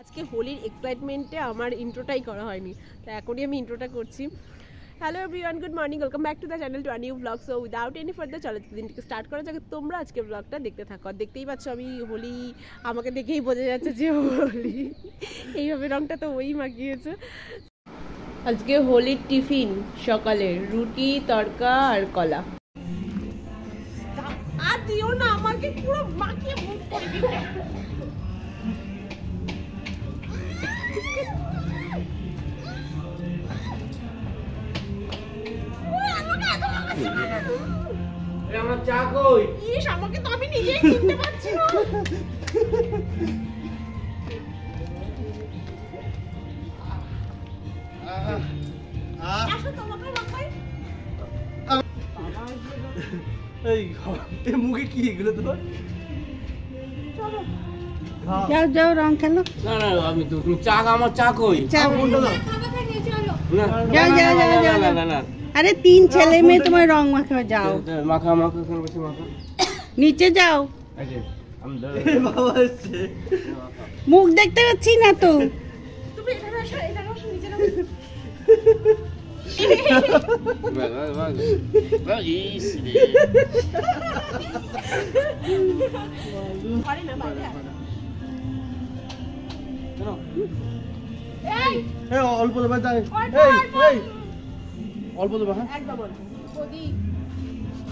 আজকে হোলির এক্সাইটমেন্টে আমার ইন্ট্রোটাই করা হয়নি, তো এখনই আমি ইন্ট্রোটা করছি। Hello everyone, good morning, welcome back to the channel to a new blog. So without any further চলো দিনটিকে স্টার্ট করা যাক। তোমরা আজকে ব্লগটা দেখতে থাকো। আর দেখতেই পাচ্ছ আমি হোলি, আমাকে দেখেই বোঝা যাচ্ছে যে হোলি এইভাবে রংটা তো ওই মাখিয়েছে। আজকে হোলির টিফিন সকালের রুটি, তড়কা আর কলা। আর দিও না, আমাকে পুরো মাখিয়ে মুখ করে দিও। আমার চা কই? ইস, আমাকে তো আমি নিজেই চিনতে পারছি না। আসো তোমাকে মাখাই। এই মুখে কি এগুলো তোর? চলো যাও যাও রং খেলো। না না, আমি তো তুমি চা, আমার চা কই? চা কোনটা দাও? না যাও যাও যাও যাও না না না, আরে তিন ছেলে মেয়ে তোমার রং মাখা, যাও মাখা মাখা করে বসে মাখা। নিচে যাও। আচ্ছা আমি বাবা এসে মুখ দেখতে পাচ্ছি না তো। তুমি এখানে আসো, এখানে আসো, নিচে নামো। পারে না বাইরে। এই অল্প দেবা তাই। এই অল্প দেবা। হ্যাঁ একদম অল্প। ওদি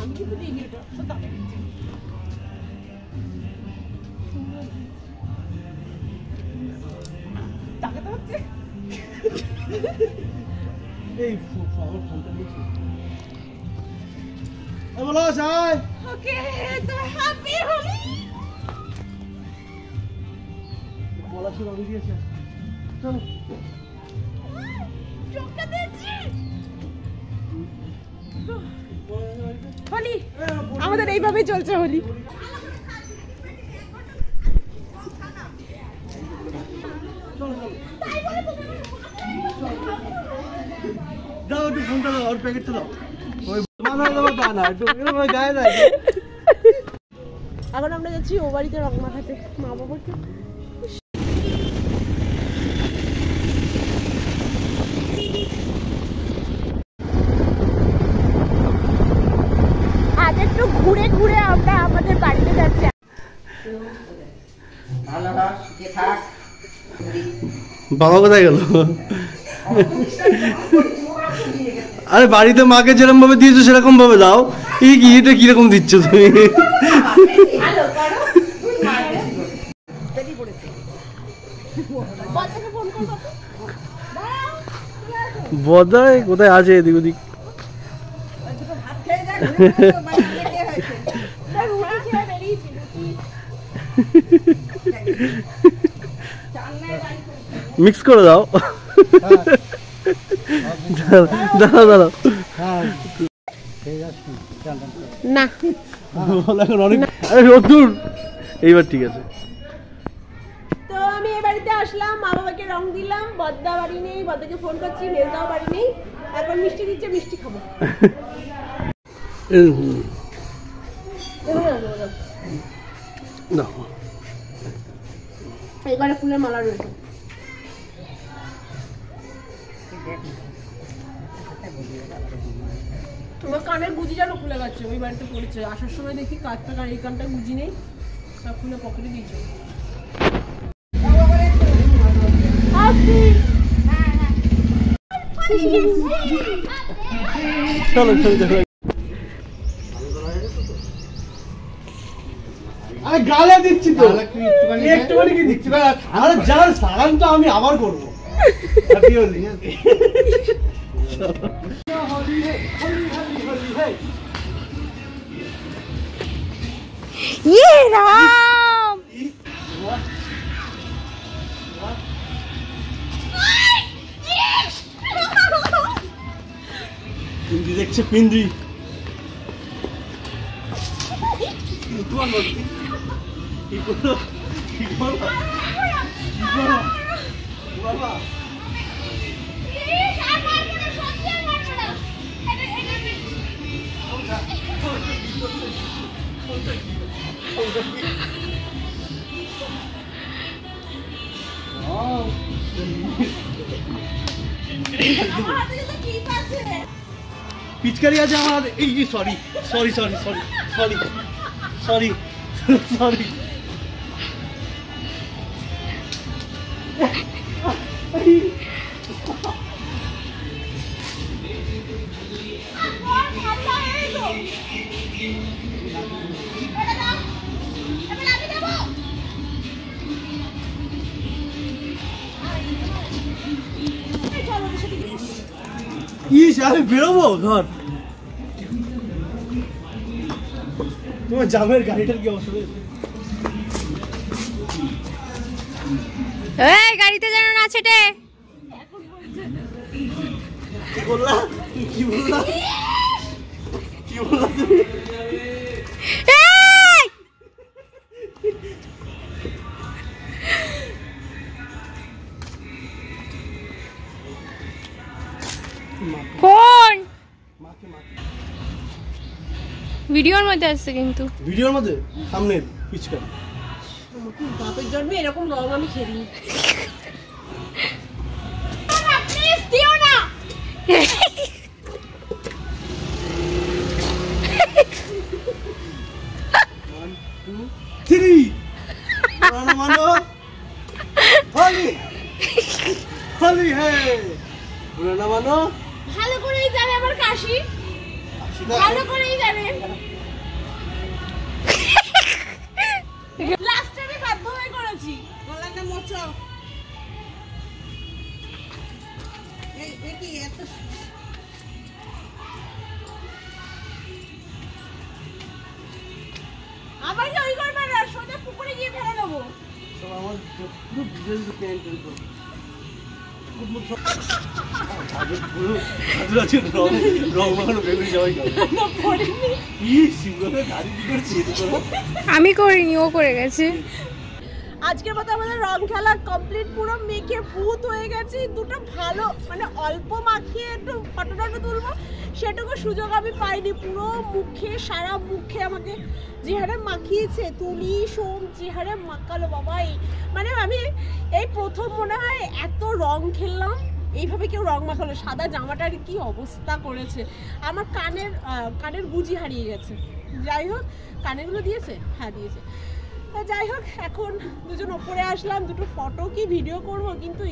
আমি কিন্তু দিই এটা তো তাকে তাকে তো হচ্ছে। এই ফোনটা দিচ্ছি। এই বলো সাই। ওকে, তো হ্যাপি হোলি। বলা শুরু হয়ে গিয়েছে। চলো চোখটা দেখছি। হোলি আমাদের এইভাবেই চলছে হোলি। দাও একটু ফোনটা দাও, আর প্যাকেটটা দাও। ওই মাথা দেবো তা না, একটু গায়ে দেয়। এখন আমরা যাচ্ছি ও বাড়িতে রং মাখাতে মা বাবাকে। আজ একটু ঘুরে ঘুরে আমরা আমাদের বাড়িতে যাচ্ছি। বাবা কোথায় গেল? আরে বাড়িতে মাকে যেরকম ভাবে দিয়েছো সেরকম ভাবে দাও। এই কি এটা কিরকম দিচ্ছ তুমি? বদাই কোথায় আছে এদিক ওদিক? মিক্স করে দাও। দাঁড়াও দাঁড়াও না, এখন অনেক। আরে রোদ্দুর, এইবার ঠিক আছে। তো আমি এই বাড়িতে আসলাম, মা বাবাকে রং দিলাম। বদ্দা বাড়ি নেই, বদ্দাকে ফোন করছি, মেজদাও বাড়ি নেই। এখন মিষ্টি দিচ্ছে, মিষ্টি খাবো। এই ঘরে ফুলের মালা রয়েছে। আমার কানের গুজি যেন খুলে গেছে, ওই বাড়িতে পড়েছে। আসার সময় দেখি কাঠটা, এই কানটা গুজি নেই, সব খুলে পকেটে দিয়েছে। চলো চলো। আরে গালে দিচ্ছি তো, একটুখানি কি দিচ্ছি? আরে যার সালাম তো আমি আবার করবো। ইয়ে রাম, পিন্দি দেখছে, পিন্দি পিচকারি আছে আমার এই sorry sorry sorry sorry sorry sorry sorry ইস আমি বেরোবো ঘর তোমার জামের গাড়িটার কি অবস্থা এই গাড়িতে যেন না ছেটে কি বললা কি বললা কি বললা তুমি কোন ভিডিওর মধ্যে আসছে কিন্তু ভিডিওর মধ্যে সামনে পিচকা বাপের জন্মে এরকম রং আমি খেলি মানো হলি হলি হে পুরানা মানো ভালো করেই জানে আমার কাশি ভালো করেই জানে লাস্টে আমি বাধ্য হয়ে করেছি গলাটা মোছো এই কি এত আবার কি ওই করবে না সোজা পুকুরে গিয়ে ফেলে দেবো সব আমার পুরো ডিটেইলস পেইন্ট করব আমি করিনি ও করে গেছে আজকের মতো আমাদের রং খেলা কমপ্লিট পুরো মেখে ভূত হয়ে গেছে দুটো ভালো মানে অল্প মাখিয়ে একটু ফটো তুলবো সেটুকু সুযোগ আমি পাইনি পুরো মুখে সারা মুখে আমাকে যে হারে মাখিয়েছে তুলি সোম যে হারে মাখালো বাবা মানে আমি এই প্রথম মনে হয় এত রং খেললাম এইভাবে কেউ রং মাখালো সাদা জামাটার কি অবস্থা করেছে আমার কানের গুজি হারিয়ে গেছে যাই হোক কানেরগুলো দিয়েছে হ্যাঁ দিয়েছে যাই হোক এখন দুজন ওপরে আসলাম দুটো ফটো কি ভিডিও করব কিন্তু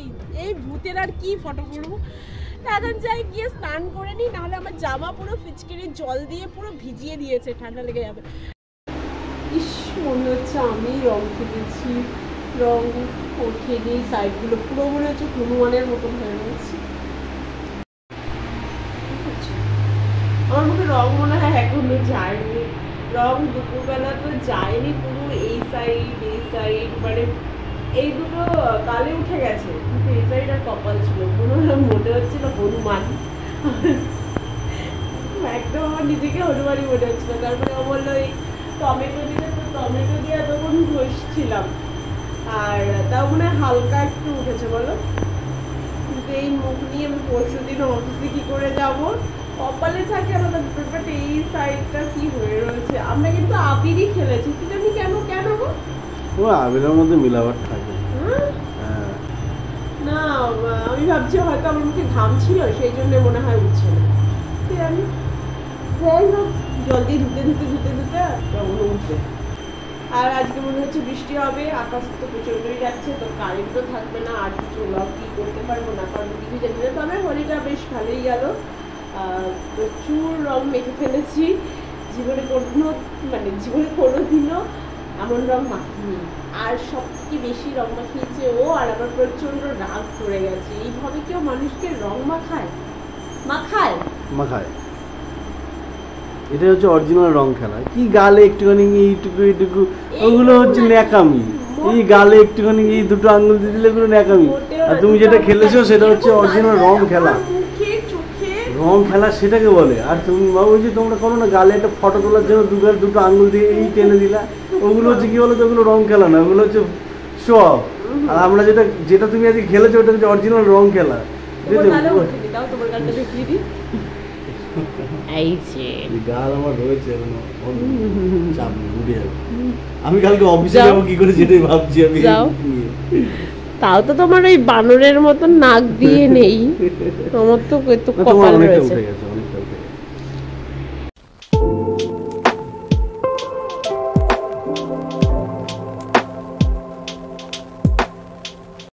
এই ভূতের আর কি ফটো করবো এখন যাই গিয়ে স্নান করে নিই নাহলে আমার জামা পুরো ফিচকিরি জল দিয়ে পুরো ভিজিয়ে দিয়েছে ঠান্ডা লেগে যাবে ইস মনে হচ্ছে আমি রং খেলেছি রং ওঠেনি সাইডগুলো পুরো মনে হচ্ছে হনুমানের মতন হয়ে রয়েছে আমার মুখে রং মনে হয় এখনো যায়নি রং দুপুরবেলা তো যায়নি পুরো এই সাইড মানে এই দুটো কালে উঠে গেছে কিন্তু এই সাইড আর কপাল ছিল মনে হচ্ছিল হনুমান একদম আমার নিজেকে হনুমানই মনে হচ্ছিল তারপরে ও বললো এই টমেটো দিলে তো টমেটো দিয়ে তখন ঘষছিলাম আর তাও মনে হয় হালকা একটু উঠেছে বলো কিন্তু এই মুখ নিয়ে আমি পরশু দিন অফিসে কি করে যাবো কপালে থাকে আমাদের বাট এই সাইডটা কি হয়ে রয়েছে আমরা কিন্তু আবিরই খেলেছি কি জানি কেন গো ও আবিরের মধ্যে মিলাবট থাকে না আমি ভাবছি হয়তো আমার মুখে ঘাম ছিল সেই জন্য মনে হয় উঠছে না আমি যাই হোক জলদি ধুতে কেমন উঠবে আর আজকে মনে হচ্ছে বৃষ্টি হবে আকাশ তো প্রচন্ডই যাচ্ছে তো কারেন্টও থাকবে না আর কিছু কি করতে পারবো না কারণ কিছু জানি না তবে হোলিটা বেশ ভালোই গেল প্রচুর রং মেখে ফেলেছি জীবনে কোনোদিনও এমন রং মাখিনি আর সব থেকে বেশি রং মাখিয়েছে ও আর আমার প্রচন্ড রাগ পড়ে গেছে এইভাবে কেউ মানুষকে রং মাখায় এটা হচ্ছে অরিজিনাল রং খেলা কি গালে একটুখানি এইটুকু ওগুলো হচ্ছে ন্যাকামি এই গালে একটুখানি এই দুটো আঙ্গুল দিয়ে দিলে ওগুলো ন্যাকামি আর তুমি যেটা খেলেছো সেটা হচ্ছে অরিজিনাল রং খেলা রং খেলা সেটাকে বলে আর তুমি ওই যে তোমরা করো না গালে একটা ফটো তোলার জন্য দুটো আঙ্গুল দিয়ে এই টেনে দিলা ওগুলো হচ্ছে কি বলো তো ওগুলো রং খেলা না ওগুলো হচ্ছে শো অফ আর আমরা যেটা যেটা তুমি আজকে খেলেছো ওটা হচ্ছে অরিজিনাল রং খেলা। তোমার গালে ওঠেনি, দাও তোমার গালটা দেখিয়ে দিই। এই যে এই গাল আমার রয়েছে এখনো, চাপ নেই, উঠে যাবে। আমি কালকে অফিসে যাও। যাবো কি করে সেটাই ভাবছি আমি। যাও। তাও তো তোমার ওই বানরের মতন নাক দিয়ে নেই, তোমার তো না, তোমার কপাল অনেকটা রয়েছে। উঠে গেছে।